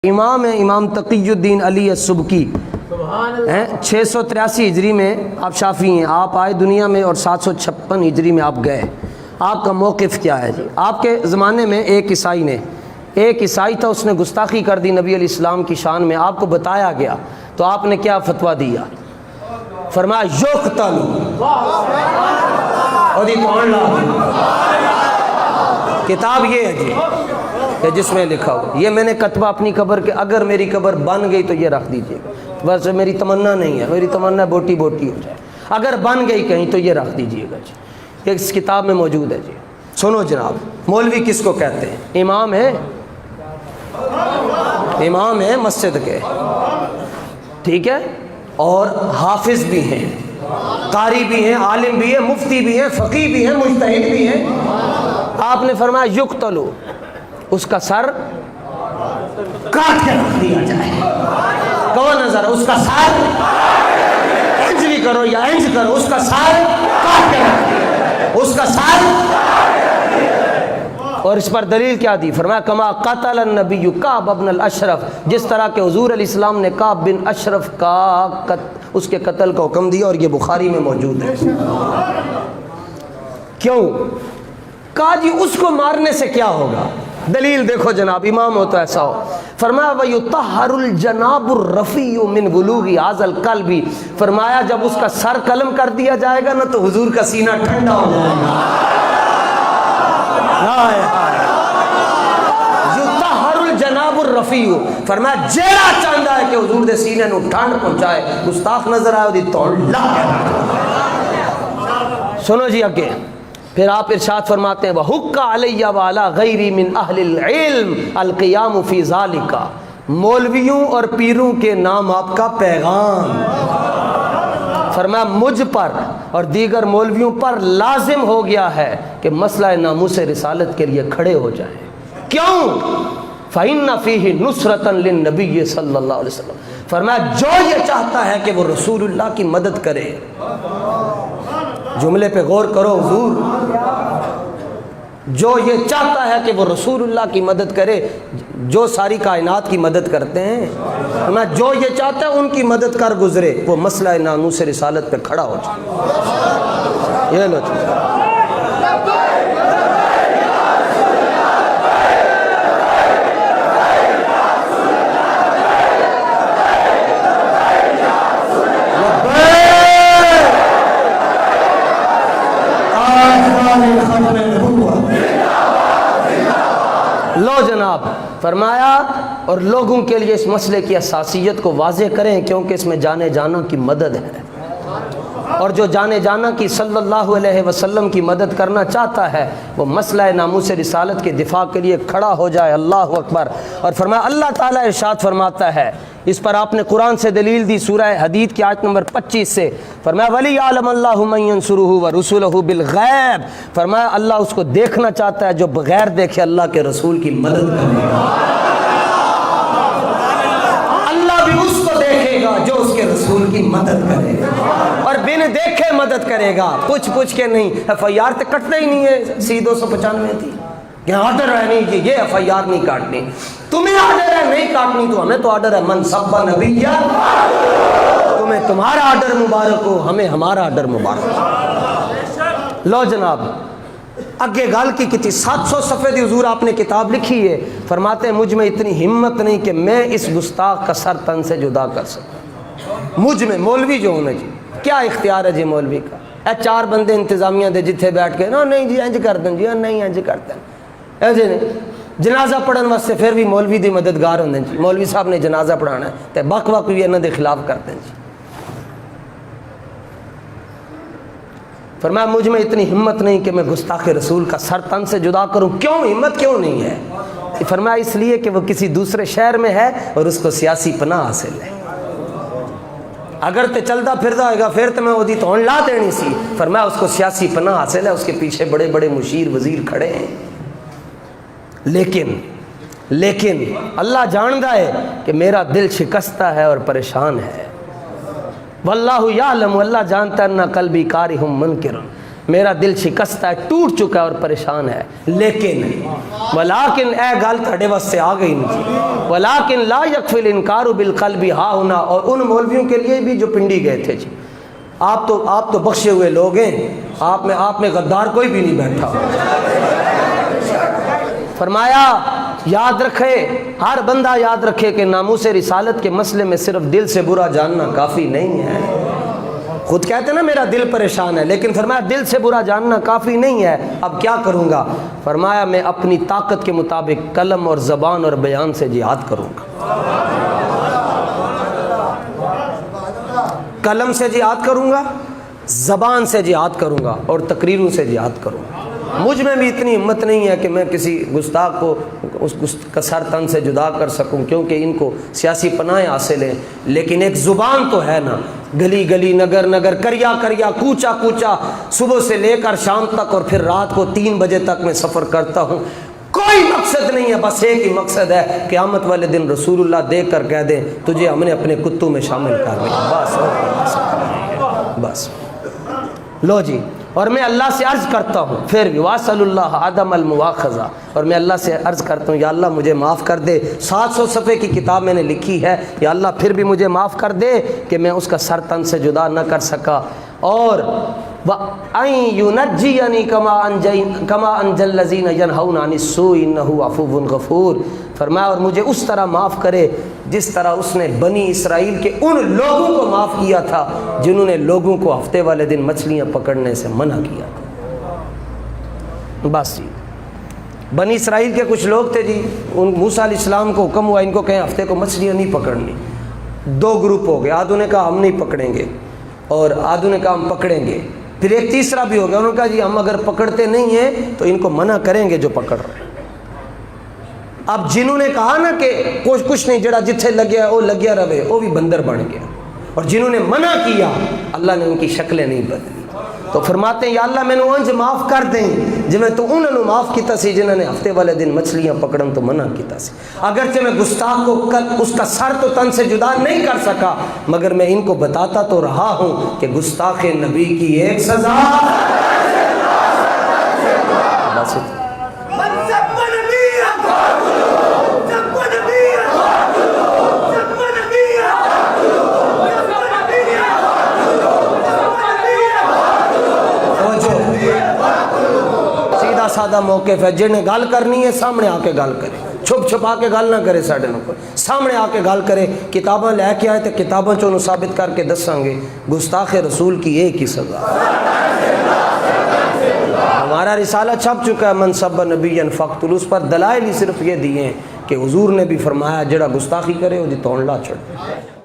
امام ہیں امام تقی الدین علی السبکی ہیں 683 ہجری میں آپ شافعی ہیں، آپ آئے دنیا میں اور 756 ہجری میں آپ گئے۔ آپ کا موقف کیا ہے جی؟ آپ کے زمانے میں ایک عیسائی تھا، اس نے گستاخی کر دی نبی علیہ السلام کی شان میں، آپ کو بتایا گیا تو آپ نے کیا فتویٰ دیا؟ فرمایا یقتل اور کتاب یہ ہے جی کہ جس میں لکھا ہو، یہ میں نے کتبہ اپنی قبر کے، اگر میری قبر بن گئی تو یہ رکھ دیجئے گا، بس میری تمنا نہیں ہے، میری تمنا بوٹی بوٹی ہو جائے، اگر بن گئی کہیں تو یہ رکھ دیجئے گا جی، یہ اس کتاب میں موجود ہے جی۔ سنو جناب، مولوی کس کو کہتے ہیں؟ امام ہے مسجد کے، ٹھیک ہے، اور حافظ بھی ہیں، قاری بھی ہیں، عالم بھی ہیں، مفتی بھی ہیں، فقیہ بھی ہیں، مجتہد بھی ہیں۔ آپ نے فرمایا یقتلو، اس کا سر کاٹ کے رکھ دیا جائے۔ کون نظر اس کا سر انج بھی کرو یا انج کرو، اس کا سر کاٹ کے رکھ دیا، اس کا سر۔ اور اس پر دلیل کیا دی؟ فرمایا کما قتل النبی کعب بن الاشرف، جس طرح کہ حضور علیہ السلام نے کعب بن اشرف کا اس کے قتل کا حکم دیا، اور یہ بخاری میں موجود ہے۔ کیوں کہا جی اس کو مارنے سے کیا ہوگا؟ دلیل دیکھو جناب، امام ہو تو ایسا ہو۔ فرمایا وَيُطَهَّرُ الْجَنَابُ الرَّفِيُّ مِنْ بُلُوغِ هَذَا الْقَلْبِ، فرمایا جب اس کا سر قلم کر دیا جائے گا نا تو حضور کا سینہ ٹھنڈا ہو جائے گا۔ یُطَهَّرُ الْجَنَابُ الرَّفِيُّ، فرمایا جیڑا چاہتا ہے کہ حضور دے سینے نو ٹھنڈ پہنچائے، گستاخ نظر آئے دی توڑ لا۔ سنو جی آگے، پھر آپ ارشاد فرماتے ہیں وَحُقَّ عَلَيَّ وَعَلَى غَيْرِ مِنْ أَهْلِ الْعِلْمِ الْقِيَامُ فِي ذَلِكَ، مولویوں اور پیروں کے نام آپ کا پیغام، فرمایا مجھ پر اور دیگر مولویوں پر لازم ہو گیا ہے کہ مسئلہ ناموس رسالت کے لیے کھڑے ہو جائیں۔ کیوں؟ فَإِنَّ فِيهِ نُصْرَةً لِلنَّبِيِّ صلی اللہ علیہ وسلم، فرمایا جو یہ چاہتا ہے کہ وہ رسول اللہ کی مدد کرے، جملے پہ غور کرو حضور، جو یہ چاہتا ہے کہ وہ رسول اللہ کی مدد کرے، جو ساری کائنات کی مدد کرتے ہیں، میں جو یہ چاہتا ہے ان کی مدد کر گزرے، وہ مسئلہ ناموس رسالت پہ کھڑا ہو جائے۔ یہ لو لو جناب، فرمایا اور لوگوں کے لیے اس مسئلے کی اساسیت کو واضح کریں، کیونکہ اس میں جانے جانا کی مدد ہے، اور جو جانے جانا کی صلی اللہ علیہ وسلم کی مدد کرنا چاہتا ہے وہ مسئلہ ناموس رسالت کے دفاع کے لیے کھڑا ہو جائے۔ اللہ اکبر۔ اور فرمایا اللہ تعالیٰ ارشاد فرماتا ہے، اس پر آپ نے قرآن سے دلیل دی سورہ حدید کی آیت نمبر 25 سے، فرمایا وَلِيَعْلَمَ اللَّهُ مَن يَنْصُرُهُ وَرُسُلَهُ بِالْغَيْبِ، فرمایا اللہ اس کو دیکھنا چاہتا ہے جو بغیر دیکھے اللہ کے رسول کی مدد کرے گا، اللہ بھی اس کو دیکھے گا جو اس کے رسول کی مدد کرے گا، اور بن دیکھے مدد کرے گا، پوچھ کے نہیں۔ ایف آئی آر تے کٹنا ہی نہیں ہے، سی 295 تھی کہ آرڈر ہے نہیں جی، یہ ایف آئی آر نہیں کاٹنی، تمہیں آرڈر ہے نہیں کاٹنی تو ہمیں تو آرڈر ہے من سب نبی، تمہیں تمہارا آرڈر مبارک ہو، ہمیں ہمارا آرڈر مبارک ہو۔ لو جناب اگے گال کی تھی 700 صفحے دی حضور آپ نے کتاب لکھی ہے، فرماتے ہیں مجھ میں اتنی ہمت نہیں کہ میں اس گستاخ کا سر تن سے جدا کر سکوں، مجھ میں مولوی جو ہونا جی کیا اختیار ہے جی مولوی کا؟ اے 4 بندے انتظامیہ دے جتھے بیٹھ کے نا نہیں جی انج کر دیں جی، نہیں انج کرتے ہیں ایسے نہیں، جنازہ پڑھن واسطے پھر بھی مولوی دی مددگار ہوندے جی، مولوی صاحب نے جنازہ پڑھانا ہے تے بک بک بھی انہاں دے خلاف کرتے ہیں جی۔ فرمایا مجھ میں اتنی ہمت نہیں کہ میں گستاخ رسول کا سر تن سے جدا کروں۔ کیوں ہمت کیوں نہیں ہے؟ فرمایا اس لیے کہ وہ کسی دوسرے شہر میں ہے اور اس کو سیاسی پناہ حاصل ہے، اگر تے چلتا پھردا ہوئے گا پھر تو میں وہ دی تون لا دینی سی، فرمایا اس کو سیاسی پناہ حاصل ہے، اس کے پیچھے بڑے بڑے مشیر وزیر کھڑے ہیں، لیکن اللہ جانتا ہے کہ میرا دل شکستہ ہے اور پریشان ہے۔ واللہ یعلم، اللہ جانتا ہے نہ قلبی کارہ منکر، میرا دل شکستہ ہے, ٹوٹ چکا ہے اور پریشان ہے. لیکن ولیکن اے گل تھوڑے واسطے آ گئی نہیں, ولیکن لا یکفی الانکار بالقلب ہا ہونا. اور ان مولویوں کے لیے بھی جو پنڈی گئے تھے جی, آپ تو بخشے ہوئے لوگ ہیں, آپ میں غدار کوئی بھی نہیں بیٹھا. فرمایا یاد رکھے, ہر بندہ یاد رکھے کہ ناموس رسالت کے مسئلے میں صرف دل سے برا جاننا کافی نہیں ہے. خود کہتے ہیں نا میرا دل پریشان ہے, لیکن فرمایا دل سے برا جاننا کافی نہیں ہے. اب کیا کروں گا؟ فرمایا میں اپنی طاقت کے مطابق قلم اور زبان اور بیان سے جہاد کروں گا. قلم سے جہاد کروں گا, زبان سے جہاد کروں گا, اور تقریروں سے جہاد کروں گا. مجھ میں بھی اتنی ہمت نہیں ہے کہ میں کسی گستاخ کو اس کا سر تن سے جدا کر سکوں, کیونکہ ان کو سیاسی پناہیں حاصل ہیں. لیکن ایک زبان تو ہے نا, گلی گلی نگر نگر کریا کریا کوچا کوچا, صبح سے لے کر شام تک اور پھر رات کو 3 بجے تک میں سفر کرتا ہوں. کوئی مقصد نہیں ہے, بس ایک ہی مقصد ہے, قیامت والے دن رسول اللہ دیکھ کر کہہ دیں تجھے ہم نے اپنے کتوں میں شامل کر لیا. بس لو جی. اور میں اللہ سے عرض کرتا ہوں پھر بھی واسل اللہ عدم المواخذہ, اور میں اللہ سے عرض کرتا ہوں یا اللہ مجھے معاف کر دے. 700 صفحے کی کتاب میں نے لکھی ہے, یا اللہ پھر بھی مجھے معاف کر دے کہ میں اس کا سر تن سے جدا نہ کر سکا. اور وَأَن يُنَجِّيَنِي كَمَا أَنجَى الَّذِينَ يَنْهَوْنَ عَنِ السُّوءِ إِنَّهُ عَفُوٌّ غَفُورٌ. فرمایا اور مجھے اس طرح معاف کرے جس طرح اس نے بنی اسرائیل کے ان لوگوں کو معاف کیا تھا جنہوں نے لوگوں کو ہفتے والے دن مچھلیاں پکڑنے سے منع کیا. بس جی, بنی اسرائیل کے کچھ لوگ تھے جی, ان موسیٰ علیہ السلام کو حکم ہوا ان کو کہیں ہفتے کو مچھلیاں نہیں پکڑنی. 2 گروپ ہو گئے, آدھوں نے کہا ہم نہیں پکڑیں گے اور آدھوں نے کہا ہم پکڑیں گے. پھر ایک تیسرا بھی ہو گیا, انہوں نے کہا جی ہم اگر پکڑتے نہیں ہیں تو ان کو منع کریں گے جو پکڑ رہے ہیں. اب جنہوں نے کہا نا کہ کچھ نہیں, جڑا جتھے لگیا ہے وہ لگیا رہے, وہ بھی بندر بن گیا. اور جنہوں نے منع کیا اللہ نے ان کی شکلیں نہیں بدلی. تو فرماتے ہیں یا اللہ میں نے انج معاف کر دیں جی میں تو انہوں نے معاف کیتا سی جنہوں نے ہفتے والے دن مچھلیاں پکڑن تو منع کیتا سی. اگرچہ میں گستاخ کو اس کا سر تو تن سے جدا نہیں کر سکا, مگر میں ان کو بتاتا تو رہا ہوں کہ گستاخ نبی کی ایک سزا. بس سادہ موقف ہے, جنہیں گل کرنی ہے سامنے آ کے گل کرے, چھپ چھپا کے گل نہ کرے. ساڈے نوں سامنے آ کے گل کرے. کتاباں لے کے آئے تو کتاباں چوں ثابت کر کے دساں گے گستاخ رسول کی ایک ہی سزا. ہمارا رسالہ چھپ چکا ہے, من سب نبی فقتل, اس پر دلائل ہی صرف یہ دیے ہیں کہ حضور نے بھی فرمایا جڑا گستاخی کرے وہ دی توڑ لا چھڑ.